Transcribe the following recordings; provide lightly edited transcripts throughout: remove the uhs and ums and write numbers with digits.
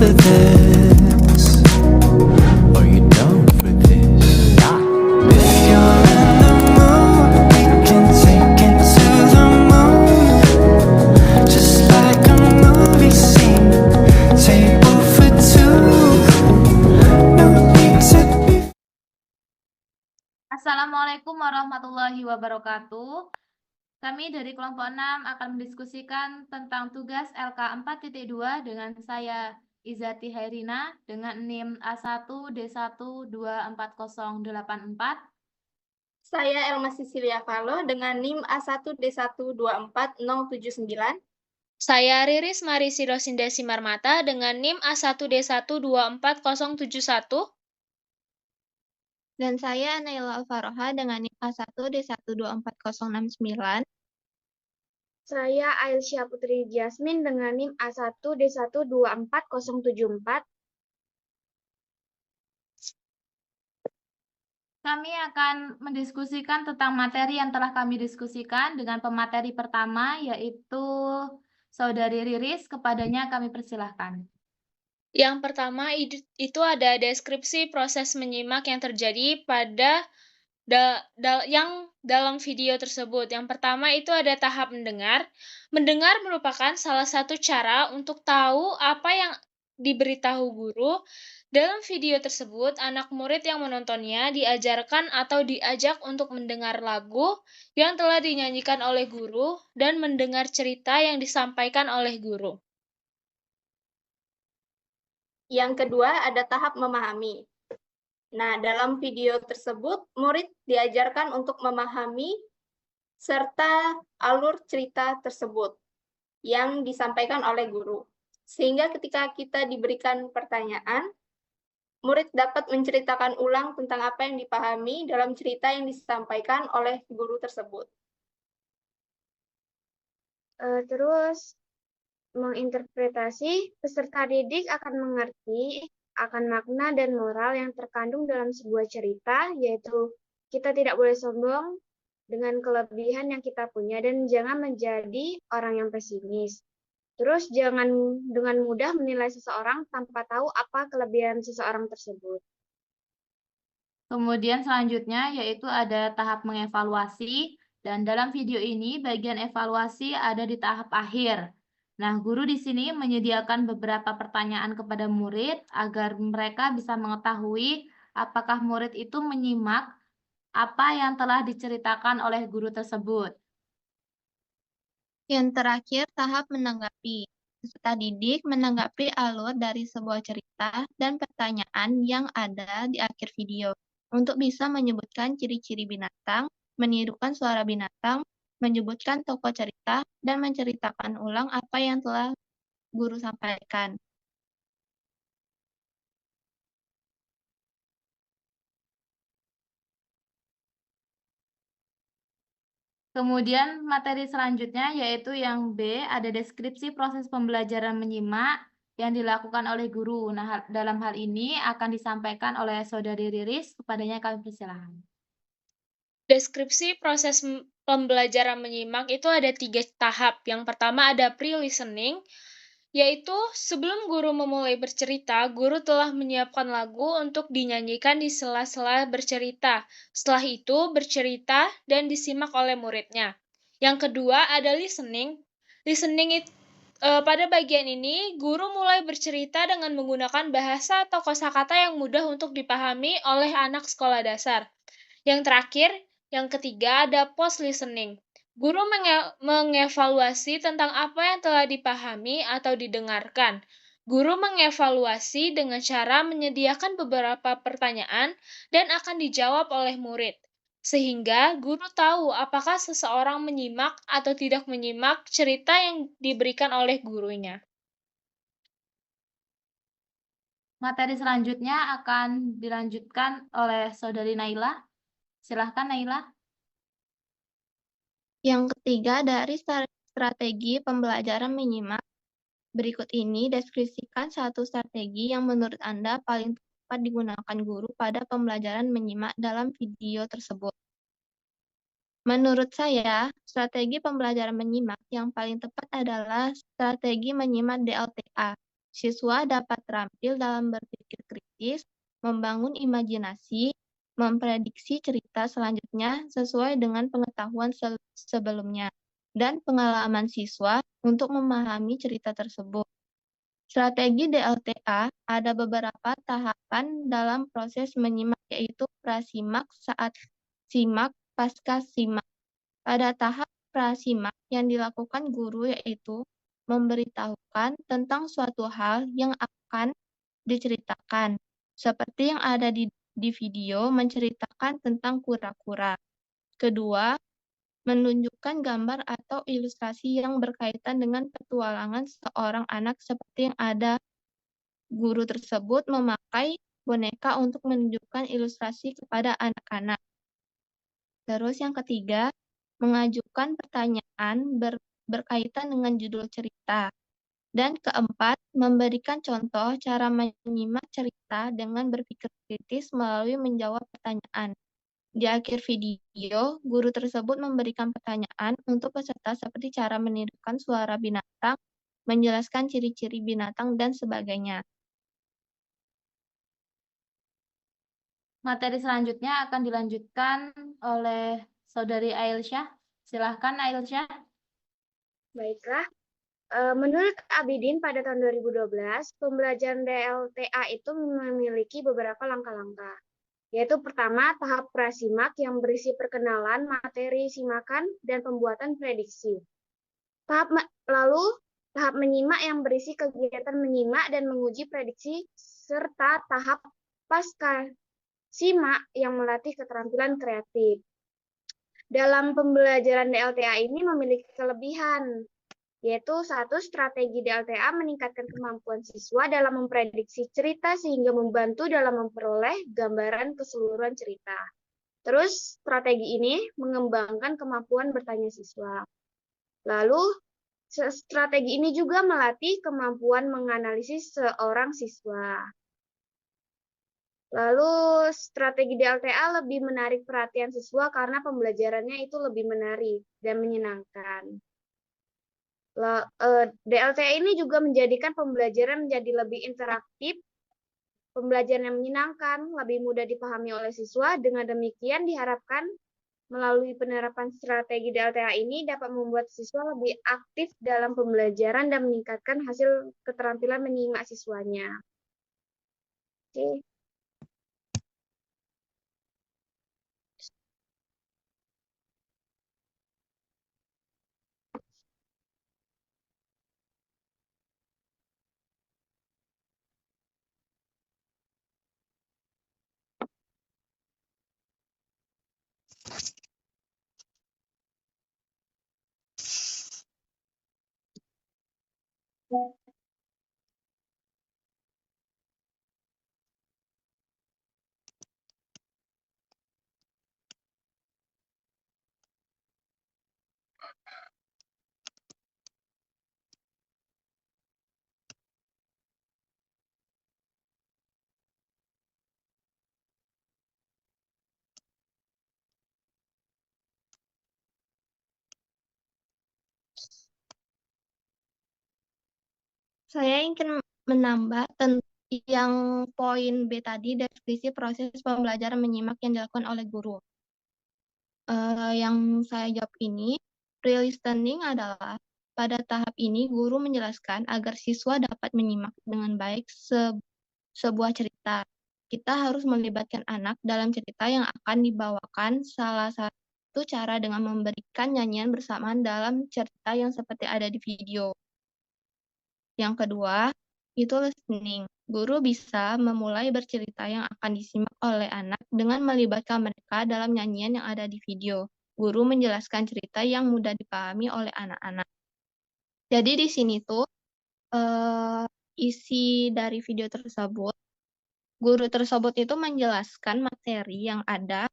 for this? Are you down for this? If you're in the mood, we can take it to the moon. Just like a movie scene, table for two. No need to be. Assalamualaikum warahmatullahi wabarakatuh. Kami dari kelompok 6 akan mendiskusikan tentang tugas LK 4.2 dengan saya Izati Hairina dengan NIM A1D1240084. Saya Elma Sisilia Valo dengan NIM A1D1240079. Saya Riris Marisi Rosinda Simarmata dengan NIM A1D1240071. Dan saya Naila Alfaroha dengan NIM A1D1240069. Saya Aisyah Putri Jasmine dengan NIM A1D1240074. Kami akan mendiskusikan tentang materi yang telah kami diskusikan dengan pemateri pertama yaitu Saudari Riris. Kepadanya kami persilahkan. Yang pertama itu ada deskripsi proses menyimak yang terjadi pada yang dalam video tersebut. Yang pertama itu ada tahap mendengar. Mendengar merupakan salah satu cara untuk tahu apa yang diberitahu guru. Dalam video tersebut, anak murid yang menontonnya diajarkan atau diajak untuk mendengar lagu yang telah dinyanyikan oleh guru dan mendengar cerita yang disampaikan oleh guru. Yang kedua ada tahap memahami. Nah, dalam video tersebut, murid diajarkan untuk memahami serta alur cerita tersebut yang disampaikan oleh guru. Sehingga ketika kita diberikan pertanyaan, murid dapat menceritakan ulang tentang apa yang dipahami dalam cerita yang disampaikan oleh guru tersebut. Terus, menginterpretasi, peserta didik akan mengerti akan makna dan moral yang terkandung dalam sebuah cerita, yaitu kita tidak boleh sombong dengan kelebihan yang kita punya dan jangan menjadi orang yang pesimis. Terus jangan dengan mudah menilai seseorang tanpa tahu apa kelebihan seseorang tersebut. Kemudian selanjutnya yaitu ada tahap mengevaluasi, dan dalam video ini bagian evaluasi ada di tahap akhir. Nah, guru di sini menyediakan beberapa pertanyaan kepada murid agar mereka bisa mengetahui apakah murid itu menyimak apa yang telah diceritakan oleh guru tersebut. Yang terakhir, tahap menanggapi. Peserta didik menanggapi alur dari sebuah cerita dan pertanyaan yang ada di akhir video untuk bisa menyebutkan ciri-ciri binatang, menirukan suara binatang, menyebutkan tokoh cerita, dan menceritakan ulang apa yang telah guru sampaikan. Kemudian materi selanjutnya yaitu yang B, ada deskripsi proses pembelajaran menyimak yang dilakukan oleh guru. Nah, dalam hal ini akan disampaikan oleh Saudari Riris, kepadanya kami persilahkan. Deskripsi proses pembelajaran menyimak itu ada 3 tahap. Yang pertama ada pre-listening, yaitu sebelum guru memulai bercerita, guru telah menyiapkan lagu untuk dinyanyikan di sela-sela bercerita. Setelah itu, bercerita dan disimak oleh muridnya. Yang kedua ada listening. Listening itu pada bagian ini, guru mulai bercerita dengan menggunakan bahasa atau kosakata yang mudah untuk dipahami oleh anak sekolah dasar. Yang terakhir, yang ketiga ada post listening. Guru mengevaluasi tentang apa yang telah dipahami atau didengarkan. Guru mengevaluasi dengan cara menyediakan beberapa pertanyaan dan akan dijawab oleh murid. Sehingga guru tahu apakah seseorang menyimak atau tidak menyimak cerita yang diberikan oleh gurunya. Materi selanjutnya akan dilanjutkan oleh Saudari Naila. Silahkan Naila. Yang ketiga, dari strategi pembelajaran menyimak. Berikut ini deskripsikan satu strategi yang menurut Anda paling tepat digunakan guru pada pembelajaran menyimak dalam video tersebut. Menurut saya, strategi pembelajaran menyimak yang paling tepat adalah strategi menyimak DLTA. Siswa dapat terampil dalam berpikir kritis, membangun imajinasi, memprediksi cerita selanjutnya sesuai dengan pengetahuan sebelumnya, dan pengalaman siswa untuk memahami cerita tersebut. Strategi DLTA ada beberapa tahapan dalam proses menyimak, yaitu prasimak, saat simak, pasca simak. Pada tahap prasimak yang dilakukan guru yaitu memberitahukan tentang suatu hal yang akan diceritakan, seperti yang ada di video menceritakan tentang kura-kura. Kedua, menunjukkan gambar atau ilustrasi yang berkaitan dengan petualangan seorang anak seperti yang ada. Guru tersebut memakai boneka untuk menunjukkan ilustrasi kepada anak-anak. Terus yang ketiga, mengajukan pertanyaan berkaitan dengan judul cerita. Dan keempat, memberikan contoh cara menyimak cerita dengan berpikir kritis melalui menjawab pertanyaan. Di akhir video, guru tersebut memberikan pertanyaan untuk peserta seperti cara menirukan suara binatang, menjelaskan ciri-ciri binatang, dan sebagainya. Materi selanjutnya akan dilanjutkan oleh Saudari Ailsyah. Silahkan Ailsyah. Baiklah. Menurut Abidin pada tahun 2012, pembelajaran DLTA itu memiliki beberapa langkah-langkah. Yaitu pertama, tahap prasimak yang berisi perkenalan, materi simakan, dan pembuatan prediksi. Lalu, tahap menyimak yang berisi kegiatan menyimak dan menguji prediksi, serta tahap pasca simak yang melatih keterampilan kreatif. Dalam pembelajaran DLTA ini memiliki kelebihan, yaitu satu, strategi DLTA meningkatkan kemampuan siswa dalam memprediksi cerita sehingga membantu dalam memperoleh gambaran keseluruhan cerita. Terus, strategi ini mengembangkan kemampuan bertanya siswa. Lalu, strategi ini juga melatih kemampuan menganalisis seorang siswa. Lalu, strategi DLTA lebih menarik perhatian siswa karena pembelajarannya itu lebih menarik dan menyenangkan. DLTA ini juga menjadikan pembelajaran menjadi lebih interaktif, pembelajaran yang menyenangkan, lebih mudah dipahami oleh siswa. Dengan demikian diharapkan melalui penerapan strategi DLTA ini dapat membuat siswa lebih aktif dalam pembelajaran dan meningkatkan hasil keterampilan menyimak siswanya. Oke. Saya ingin menambah yang poin B tadi, definisi proses pembelajaran menyimak yang dilakukan oleh guru. Yang saya jawab ini, pre-listening adalah pada tahap ini guru menjelaskan agar siswa dapat menyimak dengan baik sebuah cerita. Kita harus melibatkan anak dalam cerita yang akan dibawakan. Salah satu cara dengan memberikan nyanyian bersamaan dalam cerita yang seperti ada di video. Yang kedua, itu listening. Guru bisa memulai bercerita yang akan disimak oleh anak dengan melibatkan mereka dalam nyanyian yang ada di video. Guru menjelaskan cerita yang mudah dipahami oleh anak-anak. Jadi di sini tuh isi dari video tersebut, guru tersebut itu menjelaskan materi yang ada,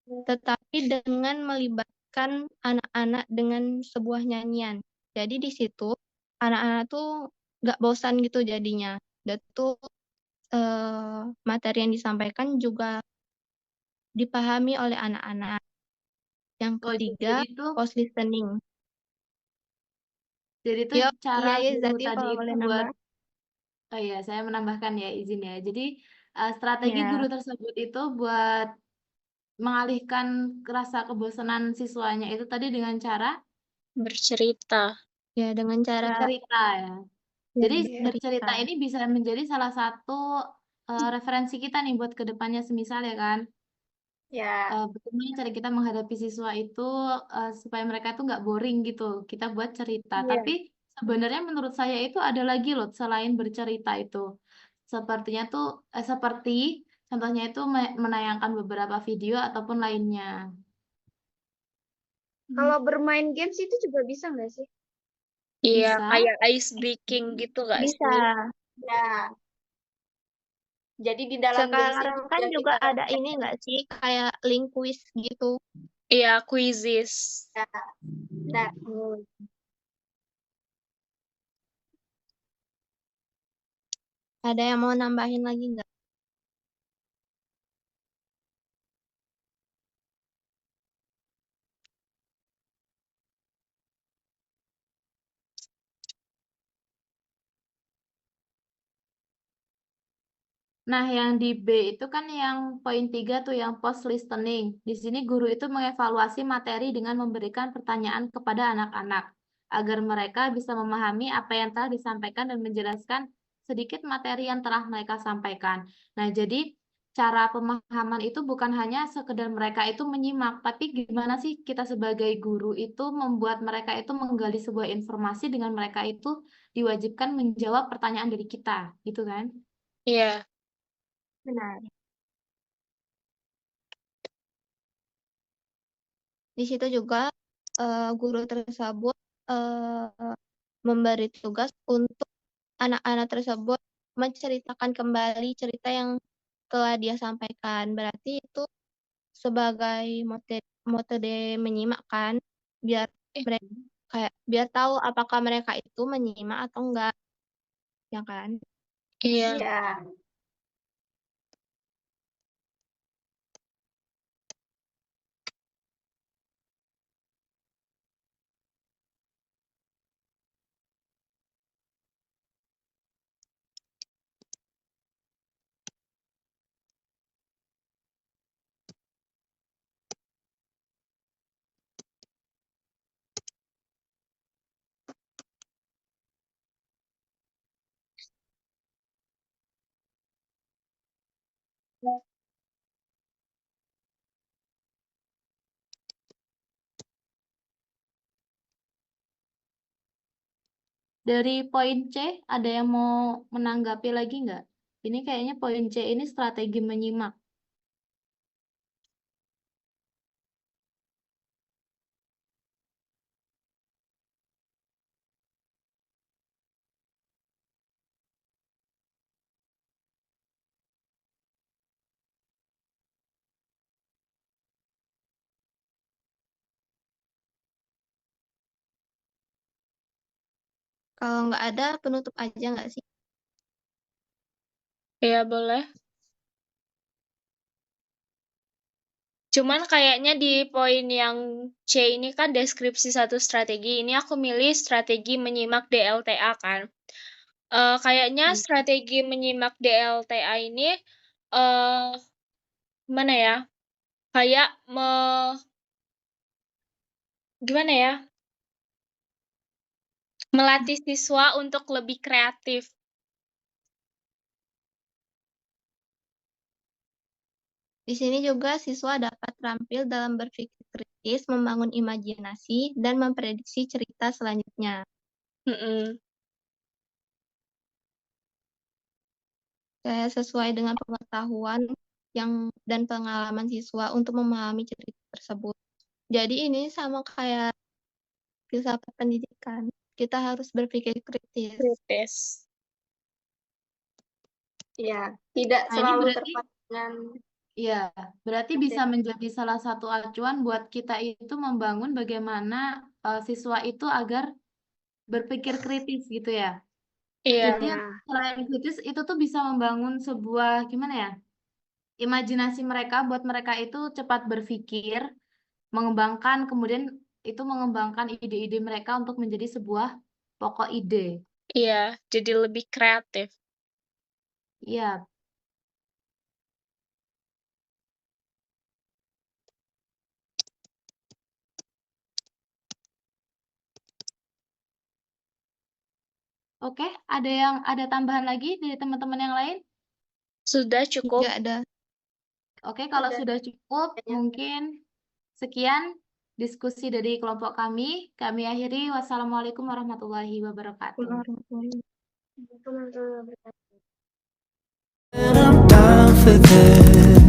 tetapi dengan melibatkan anak-anak dengan sebuah nyanyian. Jadi di situ anak-anak tuh nggak bosan gitu jadinya. Dan tuh materi yang disampaikan juga dipahami oleh anak-anak. Yang ketiga, Jadi itu post listening. Jadi itu Yo, cara iya guru Zati tadi kalau itu boleh buat nambah. Oh iya, saya menambahkan ya, izin ya. Jadi strategi Ya, guru tersebut itu buat mengalihkan rasa kebosanan siswanya itu tadi dengan cara Bercerita. ya dengan cara bercerita ya. ya, Jadi Iya. bercerita bercerita. ini bisa menjadi salah satu referensi kita nih buat kedepannya semisal ya kan. Ya, Bagaimana cara kita menghadapi siswa itu supaya mereka tuh nggak boring gitu. Kita buat cerita. iya. Tapi sebenarnya menurut saya itu ada lagi loh selain bercerita itu. Sepertinya tuh seperti contohnya itu menayangkan beberapa video ataupun lainnya. Kalau bermain games itu juga bisa nggak sih? Iya, Bisa. kayak ice breaking gitu gak Bisa. sih? Ya, jadi di dalam games Sekarang itu kan juga juga kita ada ini nggak sih, kayak link quiz gitu. Iya, quizzes. ya, benar. Ada yang mau nambahin lagi nggak? Nah, yang di B itu kan yang poin 3 tuh yang post listening. Di sini guru itu mengevaluasi materi dengan memberikan pertanyaan kepada anak-anak agar mereka bisa memahami apa yang telah disampaikan dan menjelaskan sedikit materi yang telah mereka sampaikan. Nah, jadi cara pemahaman itu bukan hanya sekedar mereka itu menyimak, tapi gimana sih kita sebagai guru itu membuat mereka itu menggali sebuah informasi dengan mereka itu diwajibkan menjawab pertanyaan dari kita, gitu kan? Iya, Benar. Di situ juga guru tersebut memberi tugas untuk anak-anak tersebut menceritakan kembali cerita yang telah dia sampaikan. Berarti itu sebagai metode menyimak kan, biar mereka kayak biar tahu apakah mereka itu menyimak atau enggak, ya kan? iya. Ya, Dari poin C, ada yang mau menanggapi lagi nggak? Ini kayaknya poin C ini strategi menyimak. Kalau nggak ada, penutup aja nggak sih? Iya, boleh. Cuman kayaknya di poin yang C ini kan deskripsi satu strategi. Ini aku milih strategi menyimak DLTA kan. Kayaknya strategi menyimak DLTA ini eh gimana ya? Kayak gimana ya? Melatih siswa untuk lebih kreatif. Di sini juga siswa dapat terampil dalam berpikir kritis, membangun imajinasi, dan memprediksi cerita selanjutnya. Mm-mm. Kayak sesuai dengan pengetahuan dan pengalaman siswa untuk memahami cerita tersebut. Jadi ini sama kayak filsafat pendidikan. Kita harus berpikir kritis. Kritis. ya, tidak Nah, ini selalu berarti terpaku dengan ya, berarti bisa menjadi salah satu acuan buat kita itu membangun bagaimana siswa itu agar berpikir kritis gitu ya. Iya, Jadi ya, selain kritis itu tuh bisa membangun sebuah gimana ya? Imajinasi mereka buat mereka itu cepat berpikir, mengembangkan kemudian itu mengembangkan ide-ide mereka untuk menjadi sebuah pokok ide. iya, jadi lebih kreatif. Iya. Oke, ada tambahan lagi dari teman-teman yang lain? Sudah cukup. Nggak ada. Oke, kalau Sudah. sudah cukup, mungkin sekian diskusi dari kelompok kami. Kami akhiri. Wassalamualaikum warahmatullahi wabarakatuh. Warahmatullahi Warahmatullahi wabarakatuh. And I'm down for this.